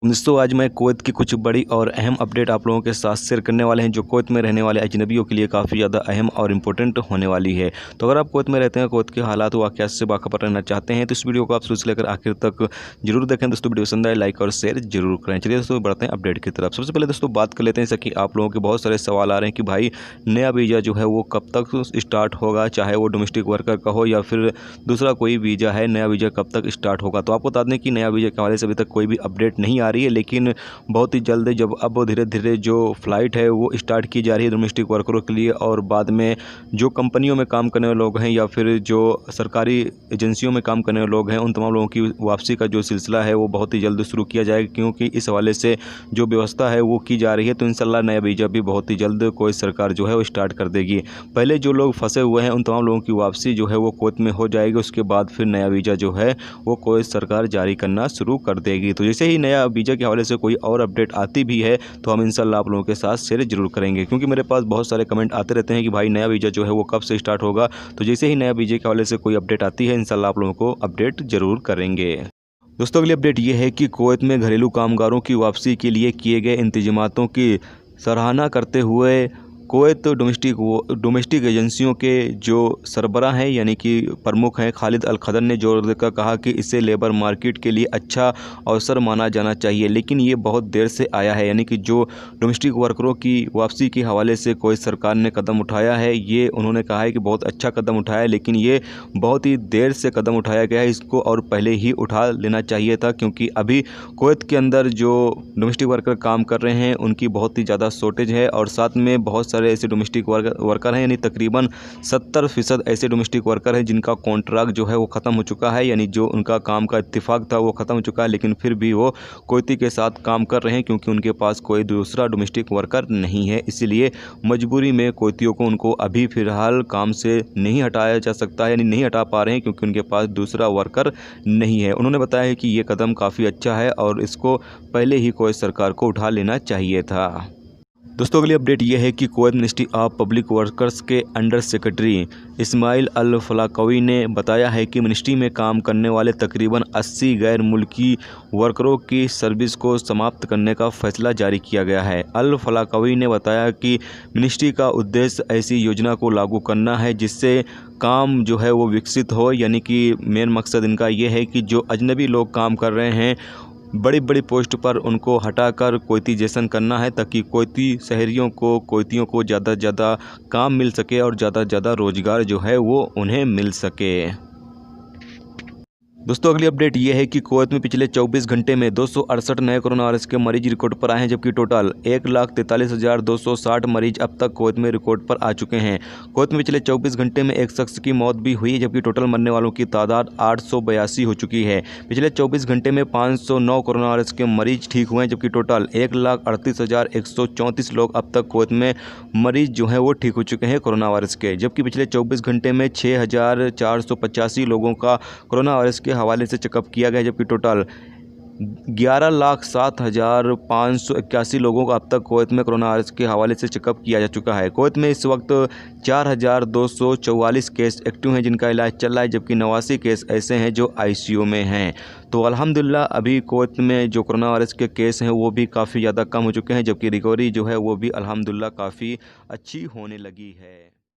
दोस्तों आज मैं कुवैत की कुछ बड़ी और अहम अपडेट आप लोगों के साथ शेयर करने वाले हैं जो कुवैत में रहने वाले अजनबियों के लिए काफ़ी ज़्यादा अहम और इम्पोर्टेंट होने वाली है। तो अगर आप कुवैत में रहते हैं, कुवैत के हालात व वाक़यात से बाखबर रहना चाहते हैं तो इस वीडियो को आप शुरू से लेकर आखिर तक जरूर देखें। दोस्तों वीडियो पसंद आए लाइक और शेयर जरूर करें। चलिए दोस्तों बढ़ते हैं अपडेट की तरफ। सबसे पहले दोस्तों बात कर लेते हैं कि आप लोगों के बहुत सारे सवाल आ रहे हैं कि भाई नया वीज़ा जो है वो कब तक स्टार्ट होगा, चाहे वो डोमेस्टिक वर्कर का हो या फिर दूसरा कोई वीज़ा है, नया वीज़ा कब तक स्टार्ट होगा। तो आपको बता दें कि नया वीज़ा के हवाले से अभी तक कोई भी अपडेट नहीं आ रही है, लेकिन बहुत ही जल्द जब अब धीरे धीरे जो फ़्लाइट है वो स्टार्ट की जा रही है डोमेस्टिक वर्करों के लिए, और बाद में जो कंपनियों में काम करने वाले लोग हैं या फिर जो सरकारी एजेंसियों में काम करने वाले लोग हैं उन तमाम लोगों की वापसी का जो सिलसिला है वो बहुत ही जल्द शुरू किया जाएगा, क्योंकि इस हवाले से जो व्यवस्था है वो की जा रही है। तो इंशाल्लाह नया वीज़ा भी बहुत ही जल्द कोई सरकार जो है वो स्टार्ट कर देगी। पहले जो लोग फंसे हुए हैं उन तमाम लोगों की वापसी जो है वो कुवैत में हो जाएगी, उसके बाद फिर नया वीज़ा जो है वो कोई सरकार जारी करना शुरू कर देगी। तो जैसे ही नया वीज़ा के हवाले से कोई और अपडेट आती भी है तो हम इंशाल्लाह आप लोगों के साथ शेयर जरूर करेंगे, क्योंकि मेरे पास बहुत सारे कमेंट आते रहते हैं कि भाई नया वीज़ा जो है वो कब से स्टार्ट होगा। तो जैसे ही नया वीज़ा के हवाले से कोई अपडेट आती है इंशाल्लाह आप लोगों को अपडेट जरूर करेंगे। दोस्तों अगली अपडेट ये है कि कुवैत में घरेलू कामगारों की वापसी के लिए किए गए इंतजामातों की सराहना करते हुए कुवैत डोमेस्टिक एजेंसियों के जो सरबराह हैं यानी कि प्रमुख हैं खालिद अल खदर ने जोर देकर कहा कि इसे लेबर मार्केट के लिए अच्छा अवसर माना जाना चाहिए, लेकिन ये बहुत देर से आया है। यानी कि जो डोमेस्टिक वर्करों की वापसी के हवाले से कोई सरकार ने कदम उठाया है, ये उन्होंने कहा है कि बहुत अच्छा कदम उठाया है, लेकिन ये बहुत ही देर से कदम उठाया गया है, इसको और पहले ही उठा लेना चाहिए था, क्योंकि अभी कुवैत के अंदर जो डोमेस्टिक वर्कर काम कर रहे हैं उनकी बहुत ही ज़्यादा शॉर्टेज है, और साथ में बहुत सारे ऐसे डोमेस्टिक वर्कर हैं, यानी तकरीबन 70% ऐसे डोमेस्टिक वर्कर हैं जिनका कॉन्ट्रैक्ट जो है वो ख़त्म हो चुका है, यानी जो उनका काम का इत्तेफाक था वो ख़त्म हो चुका है, लेकिन फिर भी वो कुवैती के साथ काम कर रहे हैं क्योंकि उनके पास कोई दूसरा डोमेस्टिक वर्कर नहीं है। इसीलिए मजबूरी में कुवैतियों को उनको अभी फ़िलहाल काम से नहीं हटाया जा सकता है, यानी नहीं हटा पा रहे हैं क्योंकि उनके पास दूसरा वर्कर नहीं है। उन्होंने बताया कि ये कदम काफ़ी अच्छा है और इसको पहले ही कुवैत सरकार को उठा लेना चाहिए था। दोस्तों अगली अपडेट ये है कि Kuwait ministry of public workers के अंडर सेक्रेटरी इस्माइल अल फलाकवी ने बताया है कि मिनिस्ट्री में काम करने वाले तकरीबन 80 गैर मुल्की वर्करों की सर्विस को समाप्त करने का फैसला जारी किया गया है। अल फलाकवी ने बताया कि मिनिस्ट्री का उद्देश्य ऐसी योजना को लागू करना है जिससे काम जो है वो विकसित हो, यानी कि मेन मकसद इनका ये है कि जो अजनबी लोग काम कर रहे हैं बड़ी बड़ी पोस्ट पर उनको हटाकर कुवैतीजेशन करना है, ताकि कुवैतियों को ज़्यादा से ज़्यादा काम मिल सके और ज़्यादा से ज़्यादा रोज़गार जो है वो उन्हें मिल सके। दोस्तों अगली अपडेट ये है कि कुवैत में पिछले 24 घंटे में 268 नए कोरोना वायरस के मरीज रिकॉर्ड पर आए हैं, जबकि टोटल 1,43,260 मरीज अब तक कुवैत में रिकॉर्ड पर आ चुके हैं। कुवैत में पिछले 24 घंटे में एक शख्स की मौत भी हुई है, जबकि टोटल मरने वालों की तादाद 882 हो चुकी है। पिछले 24 घंटे में 509 कोरोना वायरस के मरीज ठीक हुए हैं, जबकि टोटल 1,38,134 लोग अब तक कुवैत में मरीज जो हैं वो ठीक हो चुके हैं कोरोना वायरस के। जबकि पिछले 24 घंटे में 6,485 लोगों का कोरोना वायरस के हवाले से चेकअप किया गया, जबकि टोटल 11,07,581 लोगों का अब तक कुवैत में कोरोना वायरस के हवाले से चेकअप किया जा चुका है। कुवैत में इस वक्त 4,244 केस एक्टिव हैं जिनका इलाज चल रहा है, जबकि 89 केस ऐसे हैं जो ICU में हैं। तो अल्हम्दुलिल्लाह अभी कुवैत में जो कोरोना वायरस के केस हैं वो भी काफ़ी ज़्यादा कम हो चुके हैं, जबकि रिकवरी जो है वो भी अल्हम्दुलिल्लाह काफ़ी अच्छी होने लगी है।